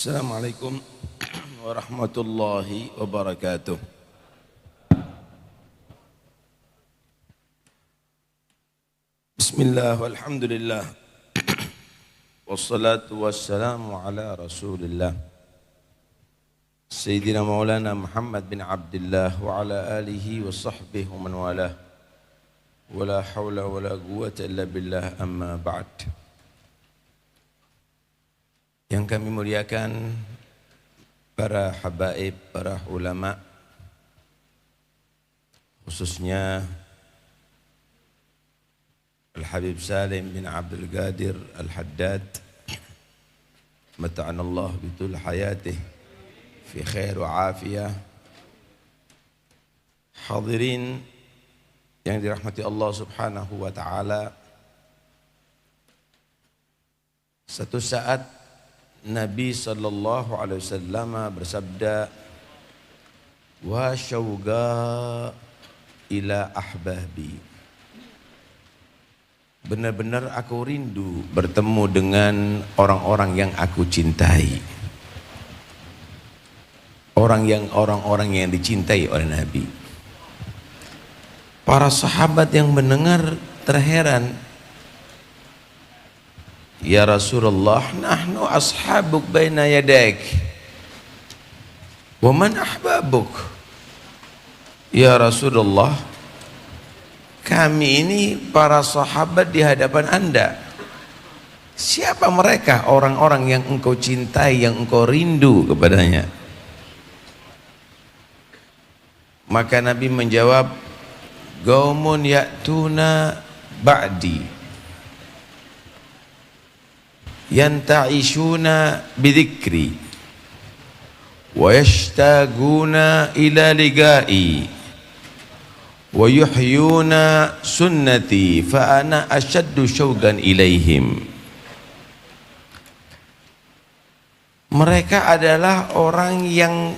Assalamualaikum warahmatullahi wabarakatuh. Bismillah walhamdulillah wassalatu wassalamu ala rasulillah Sayyidina Maulana Muhammad bin Abdullah wa ala alihi wa sahbihi wa man walah wa la hawla wa la quwwata illa billah amma ba'd. Yang kami muliakan para habaib, para ulama, khususnya Al-Habib Salim bin Abdul Qadir Al-Haddad, mata'anallah bitul hayatih fi khair wa afiyah. Hadirin yang dirahmati Allah subhanahu wa ta'ala, satu saat Nabi sallallahu alaihi wasallam bersabda, wa syauqa ila ahbabi. Benar-benar aku rindu bertemu dengan orang-orang yang aku cintai. Orang-orang yang dicintai oleh Nabi. Para sahabat yang mendengar terheran, ya Rasulullah, nahnu ashabuk baina yadaik wa man ahbabuk. Ya Rasulullah, kami ini para sahabat di hadapan Anda. Siapa mereka orang-orang yang engkau cintai, yang engkau rindu kepadanya? Maka Nabi menjawab, qaumun ya'tuna ba'di yanta'ishuna bidhikri wa yashtaguna ila ligai wa yuhyuna sunnati fa ana ashaddu syauqan ilaihim. Mereka adalah orang yang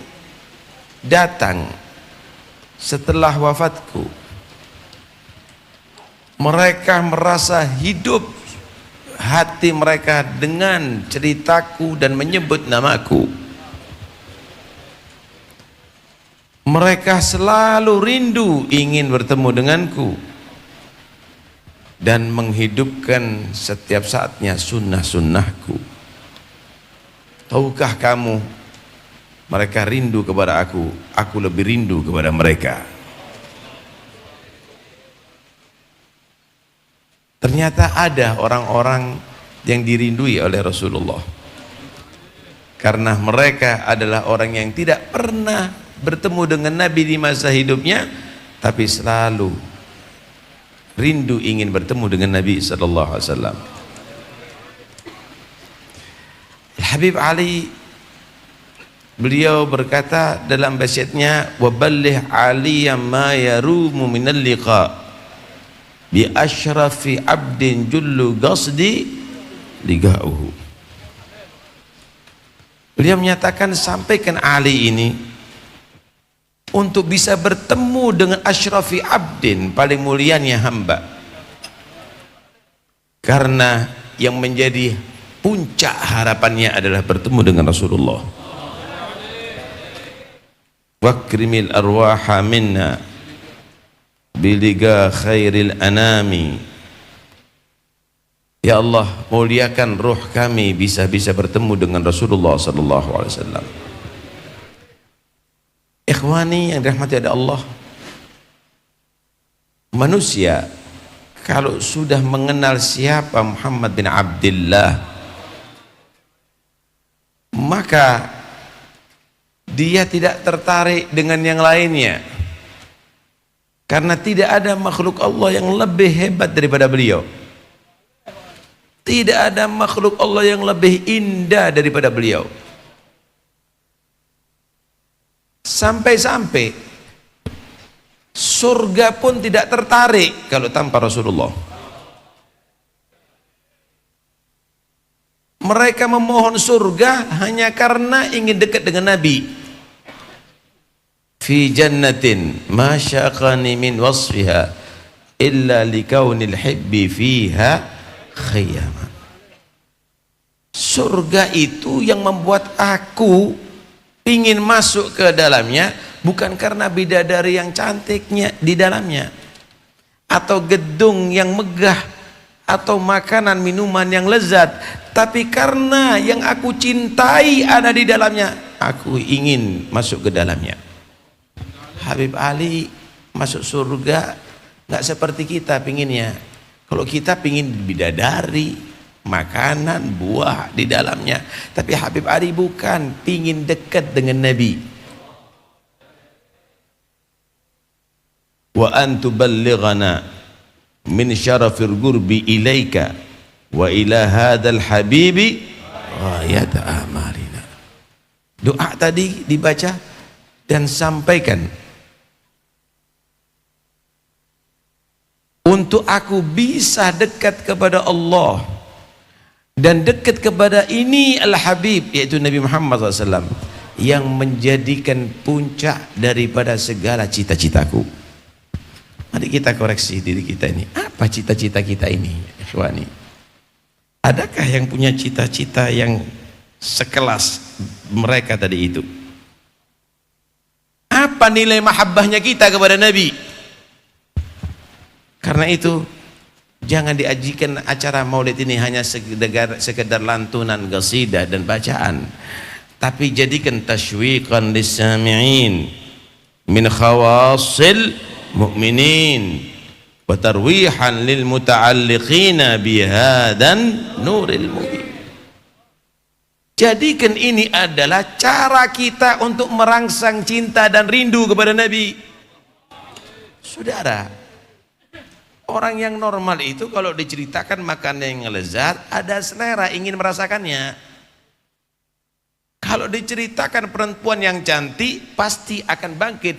datang setelah wafatku. Mereka merasa hidup hati mereka dengan ceritaku dan menyebut namaku. Mereka selalu rindu ingin bertemu denganku dan menghidupkan setiap saatnya sunnah-sunnahku. Tahukah kamu, mereka rindu kepada aku lebih rindu kepada mereka. Ternyata ada orang-orang yang dirindui oleh Rasulullah, karena mereka adalah orang yang tidak pernah bertemu dengan Nabi di masa hidupnya, tapi selalu rindu ingin bertemu dengan Nabi sallallahu alaihi wasallam. Habib Ali, beliau berkata dalam wasiatnya, wa ballih aliyam ma yarumu minal liqa bi asyrafi abdin jullu qasdi liga'uhu. Beliau menyatakan, sampaikan Ali ini untuk bisa bertemu dengan asyrafi abdin, paling mulianya hamba, karena yang menjadi puncak harapannya adalah bertemu dengan Rasulullah. Wakrimil arwaha minna biliga khairil anami. Ya Allah, muliakan ruh kami bisa bertemu dengan Rasulullah sallallahu alaihi wasallam. Ikhwani yang dirahmati oleh Allah, manusia kalau sudah mengenal siapa Muhammad bin Abdullah, maka dia tidak tertarik dengan yang lainnya. Karena tidak ada makhluk Allah yang lebih hebat daripada beliau. Tidak ada makhluk Allah yang lebih indah daripada beliau. Sampai-sampai surga pun tidak tertarik kalau tanpa Rasulullah. Mereka memohon surga hanya karena ingin dekat dengan Nabi. Fi jannatin ma syaqani min wasfiha illa likaunil hibbi fiha khayyama. Surga itu yang membuat aku ingin masuk ke dalamnya bukan karena bidadari yang cantiknya di dalamnya, atau gedung yang megah, atau makanan minuman yang lezat, tapi karena yang aku cintai ada di dalamnya, aku ingin masuk ke dalamnya. Habib Ali masuk surga nggak seperti kita pinginnya. Kalau kita pingin bidadari, makanan, buah di dalamnya, tapi Habib Ali bukan, pingin dekat dengan Nabi. Wa an tuballighana min syarafil gurbi ilaika wa ila hadzal habibi ghayat amalina. Doa tadi dibaca dan sampaikan, untuk aku bisa dekat kepada Allah dan dekat kepada ini Al-Habib, yaitu Nabi Muhammad SAW, yang menjadikan puncak daripada segala cita-citaku. Mari kita koreksi diri kita ini. Apa cita-cita kita ini, ikhwani? Adakah yang punya cita-cita yang sekelas mereka tadi itu? Apa nilai mahabbahnya kita kepada Nabi? Karena itu jangan diajikan acara maulid ini hanya sekedar lantunan qasidah dan bacaan, tapi jadikan tashwiqan lis-sami'in min khawasil mu'minin wa tarwihan lil muta'alliqina bihadan nuril mubin. Jadikan ini adalah cara kita untuk merangsang cinta dan rindu kepada Nabi. Saudara, orang yang normal itu kalau diceritakan makanan yang lezat, ada selera ingin merasakannya. Kalau diceritakan perempuan yang cantik, pasti akan bangkit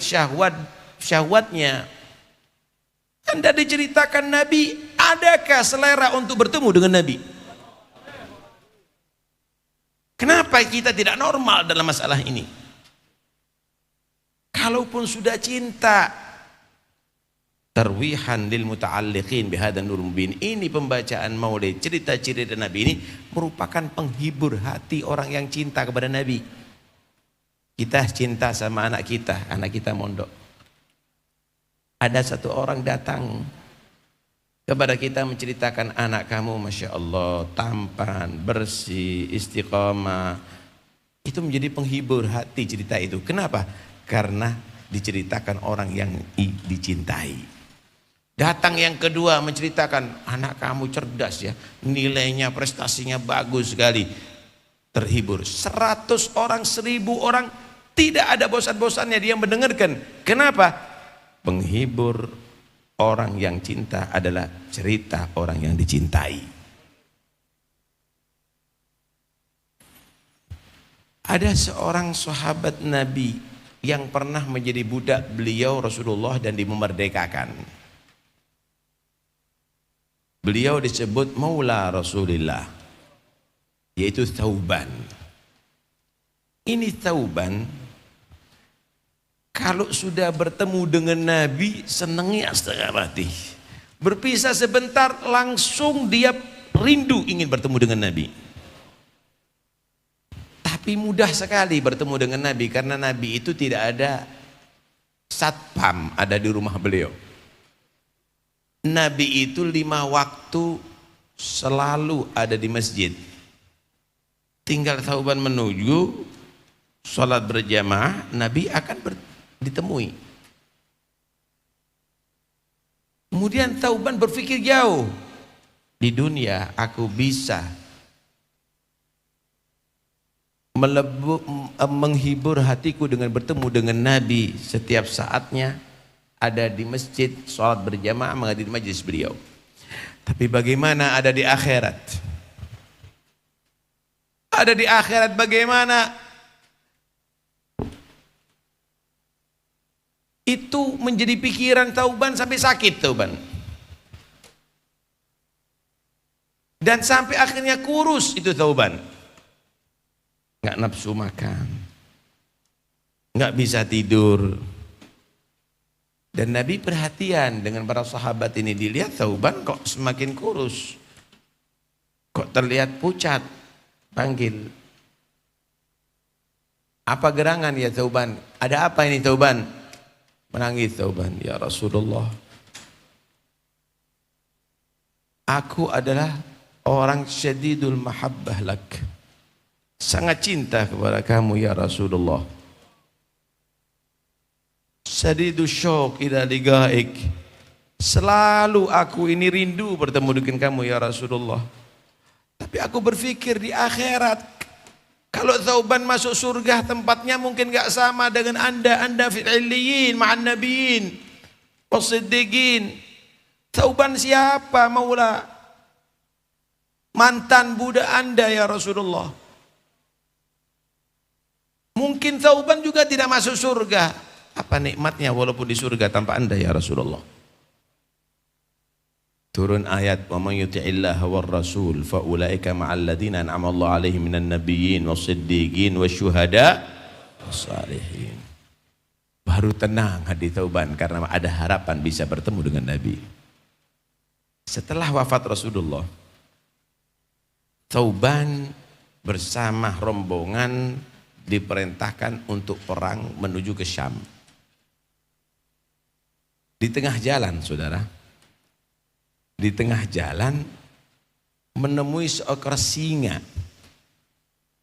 syahwatnya. Anda diceritakan Nabi, adakah selera untuk bertemu dengan Nabi? Kenapa kita tidak normal dalam masalah ini? Kalaupun sudah cinta, tarwihan lil muta'alliqin bihadan nur mubin, ini pembacaan maulid, cerita-cerita Nabi ini merupakan penghibur hati orang yang cinta kepada Nabi. Kita cinta sama anak kita mondok. Ada satu orang datang kepada kita menceritakan, anak kamu Masya Allah tampan, bersih, istiqomah. Itu menjadi penghibur hati cerita itu. Kenapa? Karena diceritakan orang yang dicintai. Datang yang kedua menceritakan, anak kamu cerdas ya, nilainya, prestasinya bagus sekali. Terhibur. 100 orang, 1000 orang, tidak ada bosan-bosannya dia mendengarkan. Kenapa? Penghibur orang yang cinta adalah cerita orang yang dicintai. Ada seorang sahabat Nabi yang pernah menjadi budak beliau Rasulullah dan dimerdekakan. Beliau disebut Maula Rasulillah, yaitu Thauban. Ini Thauban kalau sudah bertemu dengan Nabi senangnya setengah mati. Berpisah sebentar langsung dia rindu ingin bertemu dengan Nabi. Tapi mudah sekali bertemu dengan Nabi karena Nabi itu tidak ada satpam ada di rumah beliau. Nabi itu 5 waktu selalu ada di masjid. Tinggal Thauban menuju sholat berjamaah, Nabi akan ditemui. Kemudian Thauban berpikir jauh. Di dunia aku bisa menghibur hatiku dengan bertemu dengan Nabi setiap saatnya, ada di masjid, sholat berjamaah, menghadiri majlis beliau. Tapi bagaimana ada di akhirat? Ada di akhirat bagaimana? Itu menjadi pikiran Thauban sampai sakit Thauban. Dan sampai akhirnya kurus itu Thauban. Nggak nafsu makan. Nggak bisa tidur. Dan Nabi perhatian dengan para sahabat ini, dilihat Thauban kok semakin kurus. Kok terlihat pucat. Panggil. Apa gerangan ya Thauban? Ada apa ini Thauban? Menangis Thauban, ya Rasulullah. Aku adalah orang syadidul mahabbah lak. Sangat cinta kepada kamu ya Rasulullah. Syadidul syauq ila liqa'ik. Selalu aku ini rindu bertemu dengan kamu ya Rasulullah. Tapi aku berpikir di akhirat, kalau Thauban masuk surga tempatnya mungkin gak sama dengan anda fil illiyin ma'an nabiyyin wasiddiqin. Thauban siapa Maula? Mantan budak anda ya Rasulullah. Mungkin Thauban juga tidak masuk surga. Apa nikmatnya walaupun di surga tanpa anda ya Rasulullah? Turun ayat wa man yuti'illaha war rasul fa ulaika ma'al ladzina an'ama Allahu 'alaihim minan nabiyyin wasiddiqin wasyuhada wassalihin. Baru tenang hati Thauban karena ada harapan bisa bertemu dengan Nabi. Setelah wafat Rasulullah, Thauban bersama rombongan diperintahkan untuk perang menuju ke Syam. Di tengah jalan, saudara, di tengah jalan menemui seekor singa.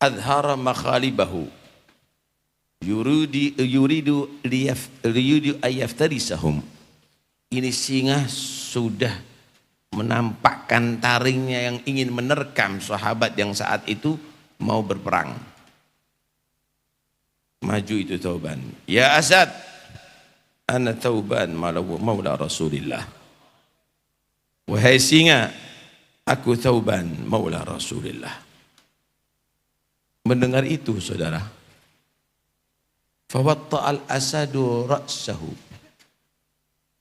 Adhara makhalibahu yuridu ayaftarisahum. Ini singa sudah menampakkan taringnya yang ingin menerkam sahabat yang saat itu mau berperang. Maju itu Thauban. Ya Asad, ana Thauban maula Rasulillah. Wahai singa, aku Thauban maula Rasulillah. Mendengar itu saudara, fawatta'al asadu ra'sahu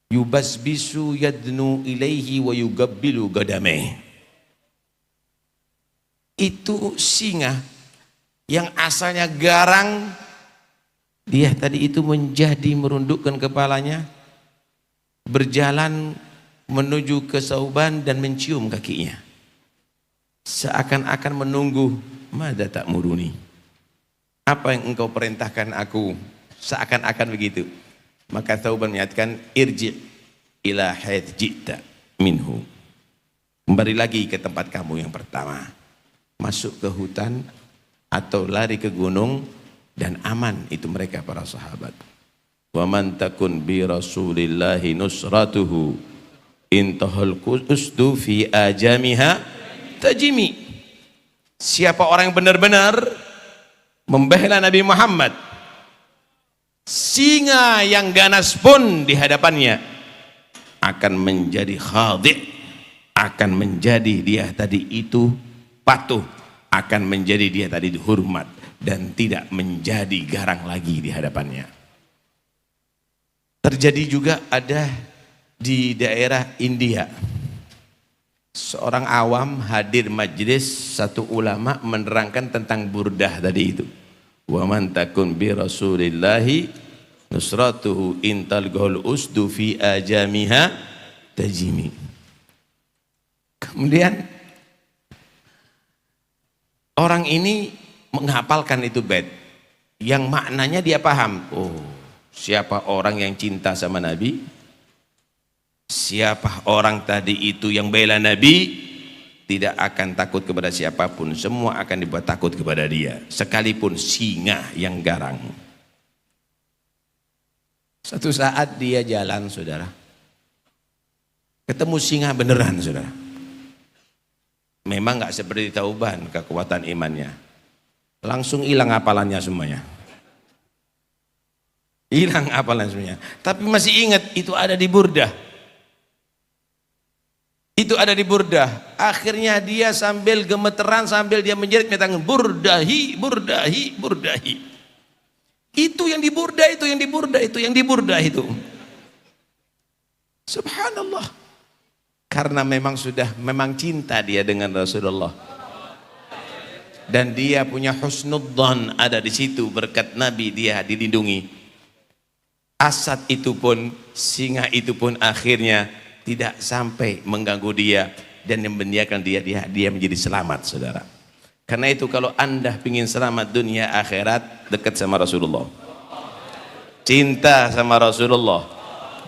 yubasbisu yadnu ilaihi wa yugabbilu gadameh. Itu singa yang asalnya garang, dia tadi itu menjadi merundukkan kepalanya, berjalan menuju ke Thauban dan mencium kakinya, seakan-akan menunggu, mada tak muruni, apa yang engkau perintahkan aku, seakan-akan begitu. Maka Thauban menyatakan, irji' ila haits ji'ta minhu, kembali lagi ke tempat kamu yang pertama, masuk ke hutan atau lari ke gunung, dan aman itu mereka para sahabat. Wa man takun bi rasulillahi nusratuhu intahal usdu fi ajamiha tajimi. Siapa orang yang benar-benar membela Nabi Muhammad, singa yang ganas pun di hadapannya akan menjadi khadi', akan menjadi dia tadi itu patuh, akan menjadi dia tadi dihormat dan tidak menjadi garang lagi di hadapannya. Terjadi juga ada di daerah India, seorang awam hadir majlis satu ulama menerangkan tentang burdah tadi itu. Wa man takun bi rasulillahi nusratuhu intal gol usdu fi ajamiha tajimi. Kemudian orang ini menghafalkan itu bait yang maknanya dia paham. Oh, siapa orang yang cinta sama Nabi, siapa orang tadi itu yang bela Nabi, tidak akan takut kepada siapapun, semua akan dibuat takut kepada dia, sekalipun singa yang garang. Satu saat dia jalan saudara, ketemu singa beneran saudara. Memang gak seperti Thauban kekuatan imannya, langsung hilang hafalannya semuanya, hilang hafalan semuanya, tapi masih ingat itu ada di burdah. Itu ada di burdah. Akhirnya dia sambil gemeteran, sambil dia menjerit tangan, burdahi, burdahi, burdahi. Itu yang di burdah, itu yang di burdah, itu yang di burdah itu. Subhanallah. Karena memang memang cinta dia dengan Rasulullah. Dan dia punya husnudzan ada di situ, berkat Nabi dia dilindungi. Asad itu pun, singa itu pun akhirnya tidak sampai mengganggu dia dan membiarkan dia menjadi selamat saudara. Karena itu kalau anda ingin selamat dunia akhirat, dekat sama Rasulullah, cinta sama Rasulullah,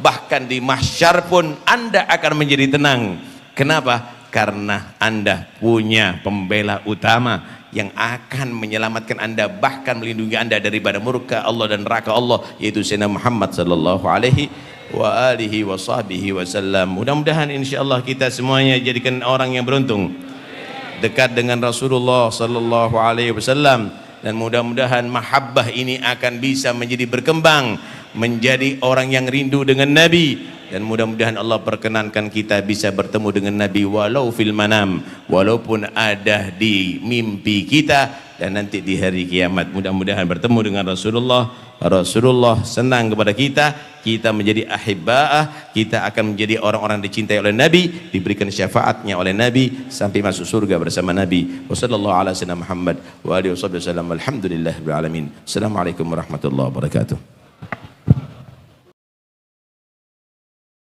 bahkan di mahsyar pun anda akan menjadi tenang. Kenapa? Karena anda punya pembela utama yang akan menyelamatkan anda, bahkan melindungi anda daripada murka Allah dan neraka Allah, yaitu Sayyidina Muhammad sallallahu alaihi wa alihi wa sahbihi wasallam. Mudah-mudahan insyaallah kita semuanya jadikan orang yang beruntung, dekat dengan Rasulullah sallallahu alaihi wasallam, dan mudah-mudahan mahabbah ini akan bisa menjadi berkembang menjadi orang yang rindu dengan Nabi, dan mudah-mudahan Allah perkenankan kita bisa bertemu dengan Nabi walau fil manam, walaupun ada di mimpi kita, dan nanti di hari kiamat mudah-mudahan bertemu dengan Rasulullah senang kepada kita, kita menjadi ahibba'ah, kita akan menjadi orang-orang dicintai oleh Nabi, diberikan syafaatnya oleh Nabi sampai masuk surga bersama Nabi. Wassallallahu ala sayyidina Muhammad wa alihi wasallam. Alhamdulillahirabbil alamin. Assalamualaikum warahmatullahi wabarakatuh.